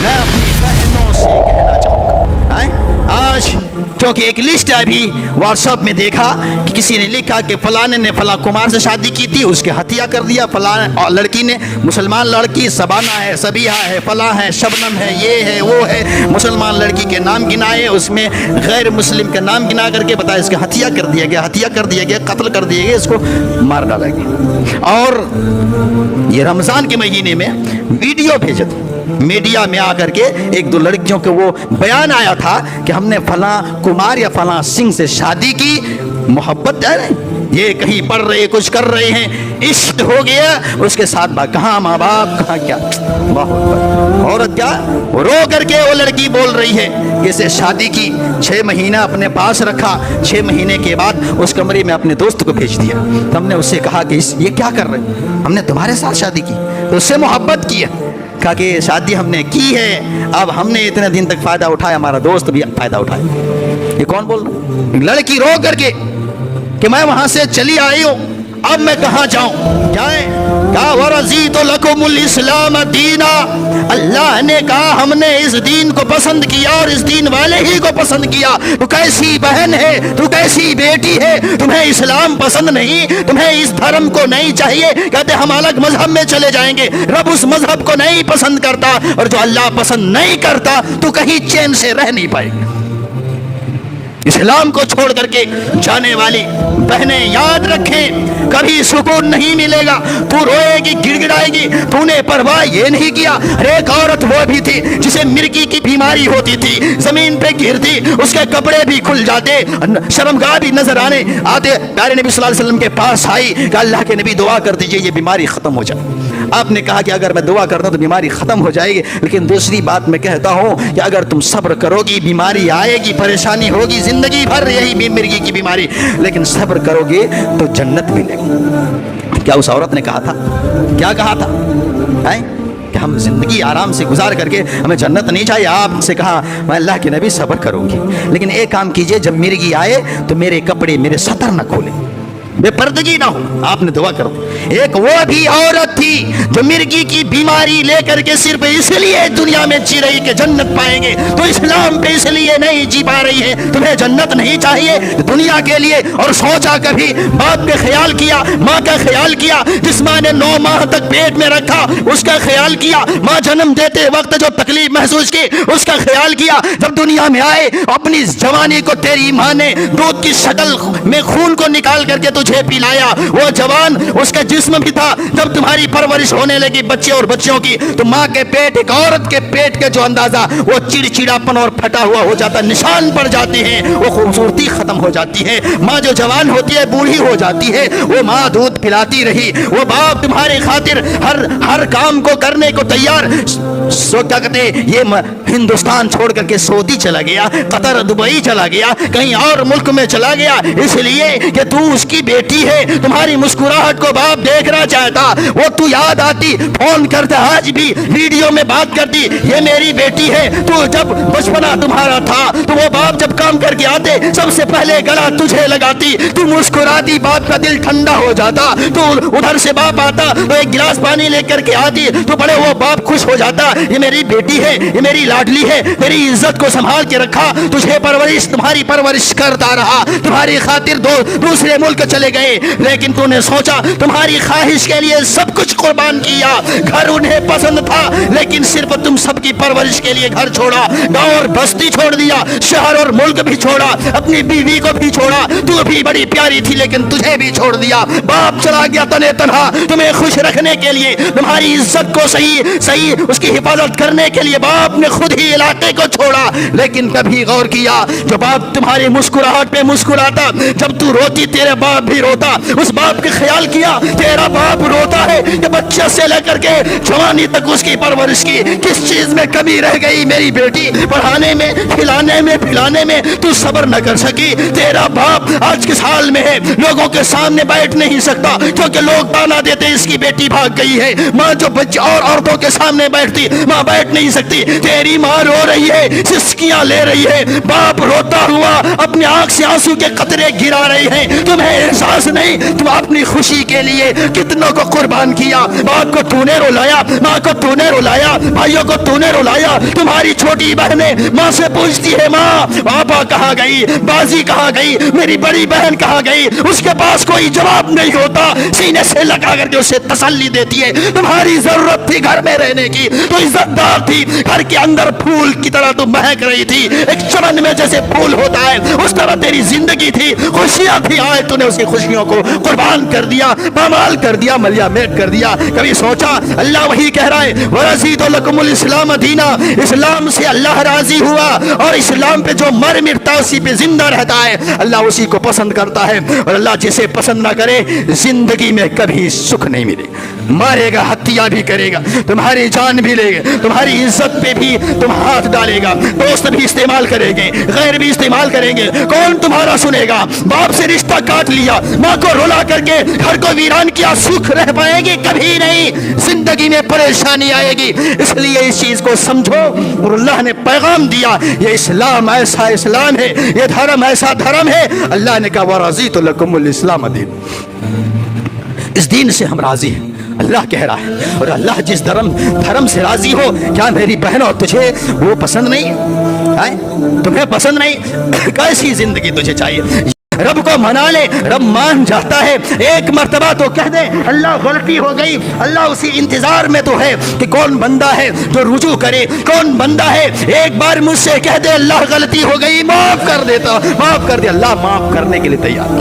मैं अपनी बहनों से कहना चाहूँगा, आज क्योंकि एक लिस्ट है, अभी व्हाट्सएप में देखा कि किसी ने लिखा कि फलाने ने फला कुमार से शादी की थी, उसके हत्या कर दिया, फलाने और लड़की ने, मुसलमान लड़की सबाना है, सबिहा है, फला है, शबनम है, ये है, वो है, मुसलमान लड़की के नाम गिनाए, उसमें गैर मुस्लिम का नाम गिना करके बताया इसका हत्या कर दिया गया, हत्या कर दिया गया, कत्ल कर दिया गया, इसको मार डाला गया। और ये रमज़ान के महीने में वीडियो भेजे थे मीडिया में आकर के, एक दो लड़कियों के वो बयान आया था कि हमने फला कुमार या फला सिंह से शादी की, मोहब्बत है, ये कहीं पढ़ रहे, कुछ कर रहे हैं, इश्क हो गया, उसके साथ कहाँ माँ बाप, कहाँ क्या, औरत क्या रो करके वो लड़की बोल रही है कि इसे शादी की, 6 महीना अपने पास रखा, 6 महीने के बाद उस कमरे में अपने दोस्त को भेज दिया। तो हमने उससे कहा कि ये क्या कर रहे, हमने तुम्हारे साथ शादी की, तो उससे मोहब्बत की है, कहा कि शादी हमने की है, अब हमने इतने दिन तक फायदा उठाया, हमारा दोस्त भी फायदा उठाया। ये कौन बोल रहा? लड़की रो करके कि मैं वहां से चली आई हूं, अब मैं कहां जाऊं, क्या है, कहा वरजी तो लकुमुल इस्लाम दीना, अल्लाह ने कहा हमने इस दीन को पसंद किया और इस दीन वाले ही को पसंद किया। तू कैसी बहन है, तू कैसी बेटी है, तुम्हें इस्लाम पसंद नहीं, तुम्हें इस धर्म को नहीं चाहिए, कहते हम अलग मजहब में चले जाएंगे, रब उस मजहब को नहीं पसंद करता, और जो अल्लाह पसंद नहीं करता तू कहीं चैन से रह नहीं पाएगा। इस्लाम को छोड़ करके जाने वाली बहनें याद रखें, कभी सुकून नहीं मिलेगा, तू रोएगी, गिड़गिड़ाएगी, तूने परवाह ये नहीं किया। एक औरत वो भी थी जिसे मिर्गी की बीमारी होती थी, जमीन पे गिरती, उसके कपड़े भी खुल जाते, शर्मगाह भी नजर आते। प्यारे नबी सल्लल्लाहु अलैहि वसल्लम के पास आई कि अल्लाह के नबी दुआ कर दीजिए ये बीमारी खत्म हो जाए। आपने कहा कि अगर मैं दुआ करता हूं तो बीमारी खत्म हो जाएगी, लेकिन दूसरी बात मैं कहता हूं कि अगर तुम सब्र करोगी, बीमारी आएगी, परेशानी होगी, जिंदगी भर यही मिर्गी की बीमारी, लेकिन सब्र करोगे तो जन्नत मिलेगी। क्या उस औरत ने कहा था, क्या कहा था, है कि हम जिंदगी आराम से गुजार करके हमें जन्नत नहीं चाहिए। आपसे कहा मैं अल्लाह के नबी सब्र करूंगी, लेकिन एक काम कीजिए, जब मिर्गी आए तो मेरे कपड़े, मेरे सतर न खोले, बेपर्दगी ना हो। आपने दुआ कर दी। एक वो भी औरत थी जो मिर्गी की बीमारी लेकर के सिर्फ इसलिए दुनिया में जी रही कि जन्नत पाएंगे, तो इस्लाम पे इसलिए नहीं जी पा रही है, तुम्हें जन्नत नहीं चाहिए दुनिया के लिए। और सोचा कभी बाप का ख्याल किया, माँ का ख्याल किया, जिस माँ ने 9 माह तक पेट में रखा उसका ख्याल किया, माँ जन्म देते वक्त जो तकलीफ महसूस की उसका ख्याल किया, जब दुनिया में आए अपनी जवानी को तेरी माँ ने दूध की शक्ल में खून को निकाल करके तुझे पिलाया, वो जवान उसका जिस्म भी था, जब तुम्हारी परवरिश होने लगी बच्चे और बच्चियों की, तो माँ के पेट, एक औरत के पेट के जो अंदाजा वो चिड़चिड़ापन और फटा हुआ हो जाता, निशान पड़ जाते हैं, वो खूबसूरती खत्म हो जाती है। माँ जो जवान होती है बूढ़ी हो जाती है, वो माँ दूध पिलाती रही, वो बाप तुम्हारे खातिर हर काम को करने को तैयार, सो क्या कहते ये हिंदुस्तान छोड़ करके सऊदी चला गया, कतर, दुबई चला गया, कहीं और मुल्क में चला गया, इसलिए कि तू उसकी बेटी है। तुम्हारी मुस्कुराहट को बाप देखना चाहता, वो तू याद आती, फोन करता, आज भी वीडियो में बात करती, ये मेरी बेटी है। तू जब बचपना तुम्हारा था तो वो बाप जब काम करके आते सबसे पहले गला तुझे लगाती, तू मुस्कुराती, बाप का दिल ठंडा हो जाता। तो उधर से बाप आता तो एक गिलास पानी लेकर के आती, तो बड़े वो बाप खुश हो जाता, ये मेरी बेटी है, ये मेरी लाडली है, तेरी इज्जत को संभाल के रखा, तुझे परवरिश, तुम्हारी परवरिश करता रहा, तुम्हारी खातिर दूसरे मुल्क चले गए, लेकिन तूने सोचा तुम्हारी ख्वाहिश के लिए सब कुछ कुर्बान किया। घर उन्हें पसंद था, लेकिन सिर्फ तुम सबकी परवरिश के लिए घर छोड़ा, गांव और बस्ती छोड़ दिया, शहर और मुल्क भी छोड़ा, अपनी बीवी को भी छोड़ा, तू भी बड़ी प्यारी थी लेकिन तुझे भी छोड़ दिया। बाप चला गया तने तनहा, तुम्हें खुश रखने के लिए, तुम्हारी इज्जत को सही उसकी हिफाजत करने के लिए बाप ने खुद ही इलाके को छोड़ा। लेकिन कभी गौर किया, जो बाप तुम्हारी मुस्कुराहट पे मुस्कुराता, जब तू रोती तेरे बाप भी रोता, उस बाप के ख्याल किया, तेरा बाप रोता है कि बच्चे से लेकर के जवानी तक उसकी परवरिश की, किस चीज में कमी रह गई मेरी बेटी, पढ़ाने में, खिलाने में, पिलाने में तू सब्र न कर सकी। तेरा बाप आज किस हाल में है, लोगों के सामने बैठ नहीं सकता क्योंकि लोग ताना देते इसकी बेटी भाग गई है। माँ जो बच्चे और औरतों के सामने बैठती, माँ बैठ नहीं نہیں سکتی. تیری ماں رو رہی ہے, سسکیاں لے رہی ہے, باپ روتا ہوا اپنی آنکھ سے آنسو کے قطرے گرا رہے ہیں. تمہیں احساس نہیں تم اپنی خوشی کے لیے کتنوں کو قربان کیا. باپ کو تو نے رلایا, ماں کو تو نے رلایا, بھائیوں کو تو نے رلایا. تمہاری چھوٹی بہنیں ماں سے پوچھتی ہے, ماں پاپا کہاں گئی, بازی کہاں گئی, میری بڑی بہن کہاں گئی. اس کے پاس کوئی جواب نہیں ہوتا, سینے سے لگا کر کے اسے تسلی دیتی ہے. تمہاری ضرورت تھی گھر میں رہنے کی, تو عزت دار تھی, گھر کے اندر پھول کی طرح تو مہک رہی تھی, ایک چمن میں جیسے پھول ہوتا ہے اس طرح تیری زندگی تھی, خوشیاں تھی. آئے تو نے اسی خوشیوں کو قربان کر دیا, پامال کر دیا, ملیا میٹ کر دیا. کبھی سوچا اللہ وہی کہہ رہا ہے وَرَضِيتُ لَكُمُ الْإِسْلَامَ دِينًا, اسلام سے اللہ راضی ہوا, اور اسلام پہ جو مر مرتا اسی پہ زندہ رہتا ہے, اللہ اسی کو پسند کرتا ہے. اور اللہ جسے پسند نہ کرے زندگی میں کبھی سکھ نہیں ملے. مارے گا, ہتیا بھی کرے گا, تمہاری جان بھی لے گا, تمہاری عزت پہ بھی تم ہاتھ ڈالے گا, دوست بھی استعمال کریں گے, غیر بھی استعمال کریں گے. کون تمہارا سنے گا؟ باپ سے رشتہ کاٹ لیا, ماں کو رلا کر کے گھر کو ویران کیا, سکھ رہ پائے گی؟ کبھی نہیں. زندگی میں پریشانی آئے گی. اس لیے اس چیز کو سمجھو. اور اللہ نے پیغام دیا, یہ اسلام ایسا اسلام ہے, یہ دھرم ایسا دھرم ہے. اللہ نے کہا وَرَضِيتُ لَكُمُ الْإِسْلَامَ دِينًا, اس دین سے ہم راضی ہیں. اللہ کہہ رہا ہے. اور اللہ جس دھرم سے راضی ہو, کیا میری بہنوں تجھے وہ پسند نہیں ہے؟ تمہیں پسند نہیں؟ کیسی زندگی تجھے چاہیے؟ رب کو منا لے, رب مان جاتا ہے. ایک مرتبہ تو کہہ دے اللہ غلطی ہو گئی, اللہ اسی انتظار میں تو ہے کہ کون بندہ ہے جو رجوع کرے, کون بندہ ہے ایک بار مجھ سے کہہ دے اللہ غلطی ہو گئی, معاف کر دیتا, معاف کر دے. اللہ معاف کرنے کے لیے تیار.